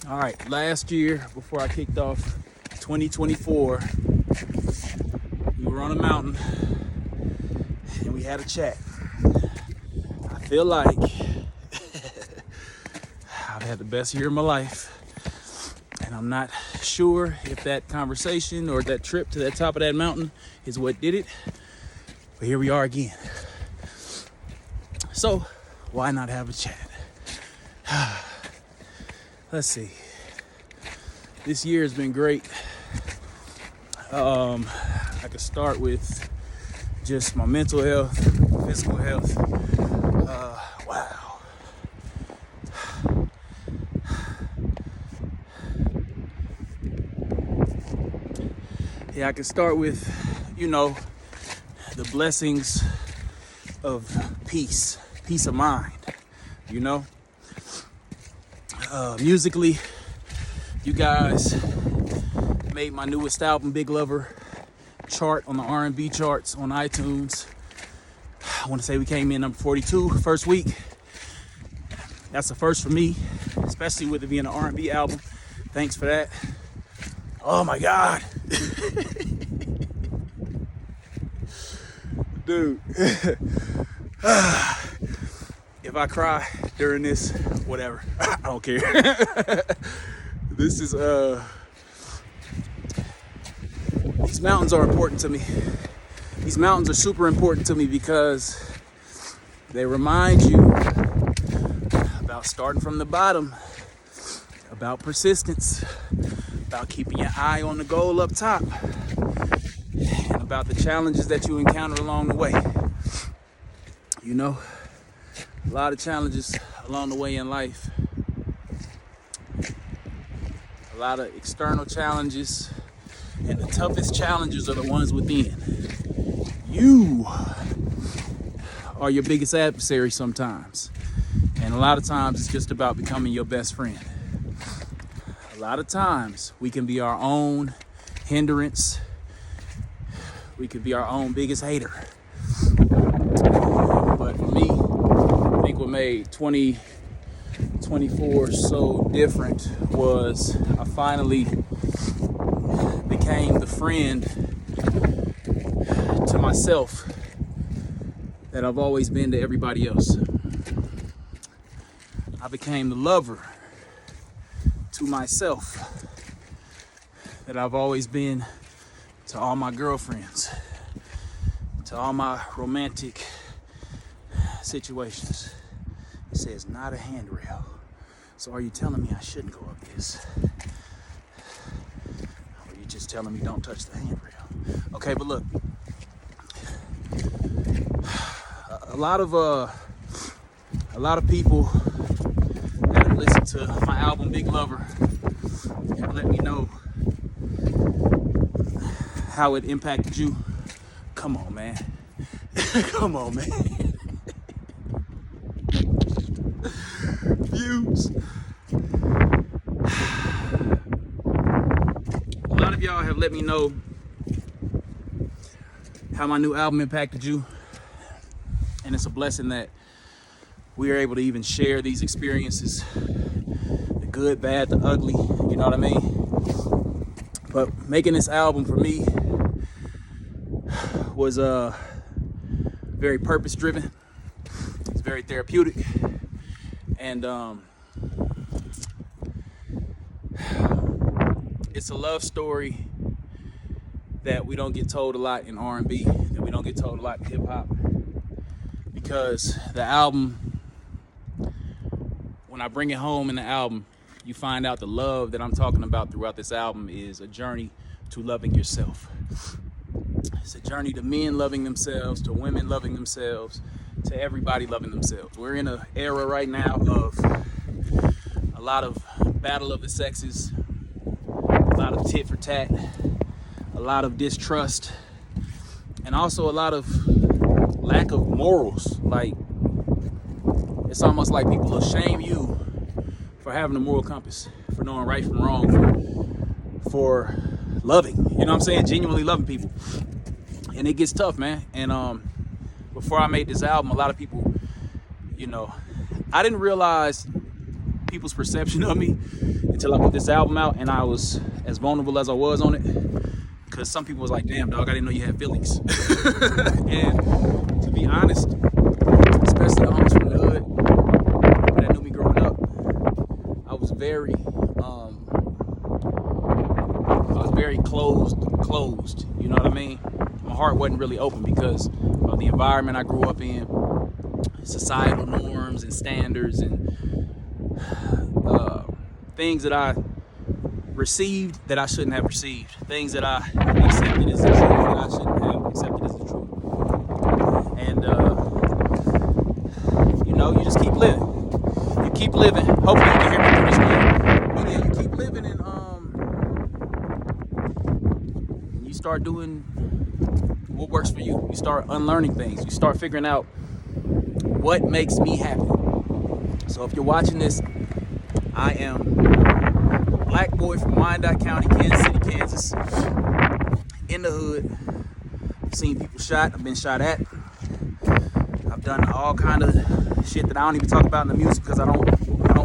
All right, last year before I kicked off 2024, we were on a mountain and we had a chat. I feel like I've had the best year of my life, and I'm not sure if that conversation or that trip to the top of that mountain is what did it, but here we are again. So why not have a chat? Let's see. This year has been great. I could start with just my mental health, physical health. Wow. Yeah, I could start with, the blessings of peace of mind, musically, you guys made my newest album, Big Lover, chart on the R&B charts on iTunes. I want to say we came in number 42 first week. That's a first for me, especially with it being an R&B album. Thanks for that. Oh my God. Dude. If I cry during this, whatever, I don't care. This is, these mountains are important to me. These mountains are super important to me because they remind you about starting from the bottom, about persistence, about keeping your eye on the goal up top, and about the challenges that you encounter along the way. A lot of challenges along the way in life. A lot of external challenges, and the toughest challenges are the ones within. You are your biggest adversary sometimes. And a lot of times it's just about becoming your best friend. A lot of times we can be our own hindrance. We could be our own biggest hater. But for me, I think what made 2024 so different was I finally became the friend to myself that I've always been to everybody else. I became the lover to myself that I've always been to all my girlfriends, to all my romantic situations. It says not a handrail. So are you telling me I shouldn't go up this? Or are you just telling me don't touch the handrail? Okay, but look, a lot of people that have listened to my album Big Lover have let me know how it impacted you. Come on, man. Come on, man. Views. A lot of y'all have let me know how my new album impacted you. And it's a blessing that we are able to even share these experiences. The good, bad, the ugly, you know what I mean? But making this album for me was very purpose-driven. It's very therapeutic. And it's a love story that we don't get told a lot in R&B, that we don't get told a lot in hip-hop. Because the album, when I bring it home in the album, you find out the love that I'm talking about throughout this album is a journey to loving yourself. It's a journey to men loving themselves, to women loving themselves, to everybody loving themselves. We're in an era right now of a lot of battle of the sexes, a lot of tit for tat, a lot of distrust, and also a lot of lack of morals. Like, it's almost like people will shame you for having a moral compass, for knowing right from wrong, for loving, you know what I'm saying? Genuinely loving people. And it gets tough, man. And before I made this album, a lot of people, I didn't realize people's perception of me until I put this album out and I was as vulnerable as I was on it. Because some people was like, damn, dog, I didn't know you had feelings. And to be honest, especially the homies from the hood that knew me growing up, I was very closed, you know what I mean? My heart wasn't really open because of the environment I grew up in, societal norms and standards and things that I received that I shouldn't have received, things that I accepted as the truth that I shouldn't have accepted as the truth. And you just keep living. You keep living. Hopefully you can hear me through this one. But yeah, you keep living and you start doing what works for you. You start unlearning things. You start figuring out what makes me happy. So if you're watching this, I am a black boy from Wyandotte County, Kansas City, Kansas, in the hood. I've seen people shot. I've been shot at. I've done all kind of shit that I don't even talk about in the music because I don't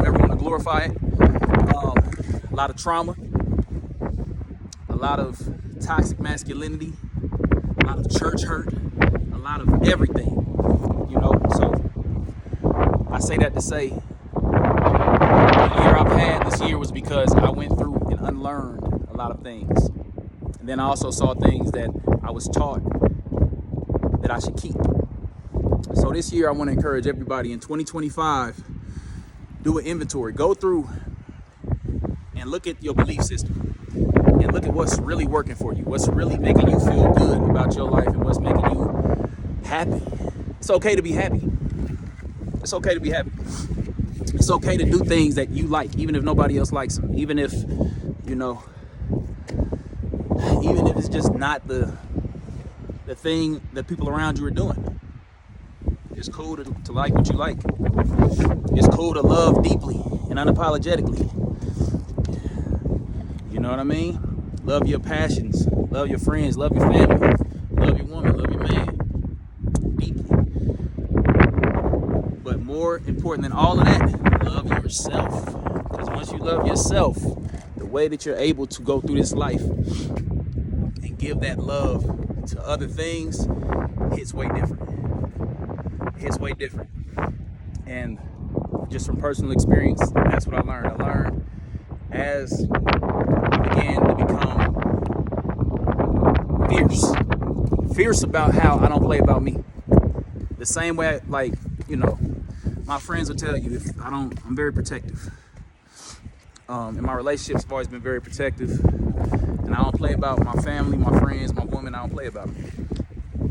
ever want to glorify it. A lot of trauma, a lot of toxic masculinity, a lot of church hurt, a lot of everything, so I say that to say the year I've had this year was because I went through and unlearned a lot of things. And then I also saw things that I was taught that I should keep. So this year I want to encourage everybody in 2025, do an inventory, go through and look at your belief system and look at what's really working for you, what's really making you feel good about your life and what's making you happy. It's okay to be happy. It's okay to be happy. It's okay to do things that you like, even if nobody else likes them, even if it's just not the thing that people around you are doing. It's cool to like what you like. It's cool to love deeply and unapologetically. You know what I mean? Love your passions, love your friends, love your family, love your woman, love your man deeply. But more important than all of that, love yourself. Because once you love yourself, the way that you're able to go through this life and give that love to other things hits way different. It's way different. And just from personal experience, that's what I learned. I learned as I began to become fierce about how I don't play about me. The same way, my friends will tell you, I'm very protective. In my relationships, I've always been very protective. And I don't play about my family, my friends, my woman, I don't play about them.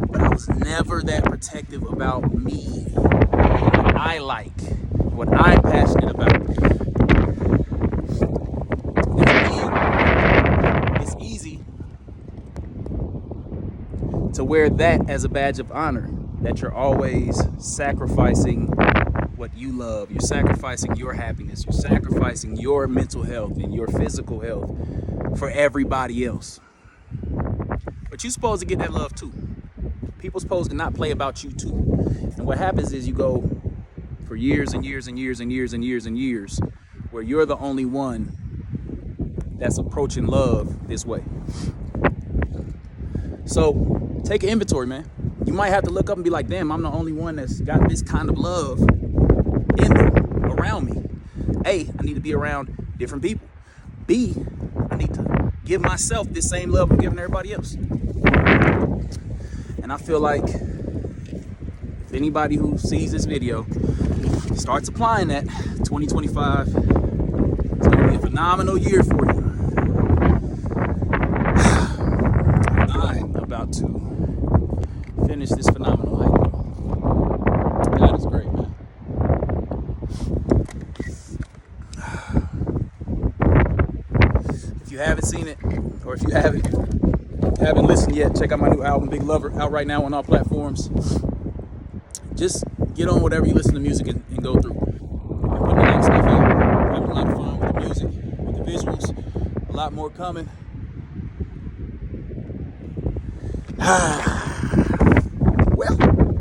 But I was never that protective about me, what I like, what I'm passionate about. It's easy to wear that as a badge of honor, that you're always sacrificing what you love. You're sacrificing your happiness. You're sacrificing your mental health and your physical health for everybody else. But you're supposed to get that love too. People supposed to not play about you too. And what happens is you go for years and years and years and years and years and years where you're the only one that's approaching love this way. So take an inventory, man. You might have to look up and be like, damn, I'm the only one that's got this kind of love in them, around me. A, I need to be around different people. B, I need to give myself this same love I'm giving everybody else. And I feel like if anybody who sees this video starts applying that, 2025 is going to be a phenomenal year for you. I'm about to finish this phenomenal hike. God is great, man. If you haven't seen it, or if you haven't listened yet, check out my new album, Big Lover, out right now on all platforms. Just get on whatever you listen to music and go through. I'm putting a lot of stuff out. Having a lot of fun with the music, with the visuals. A lot more coming.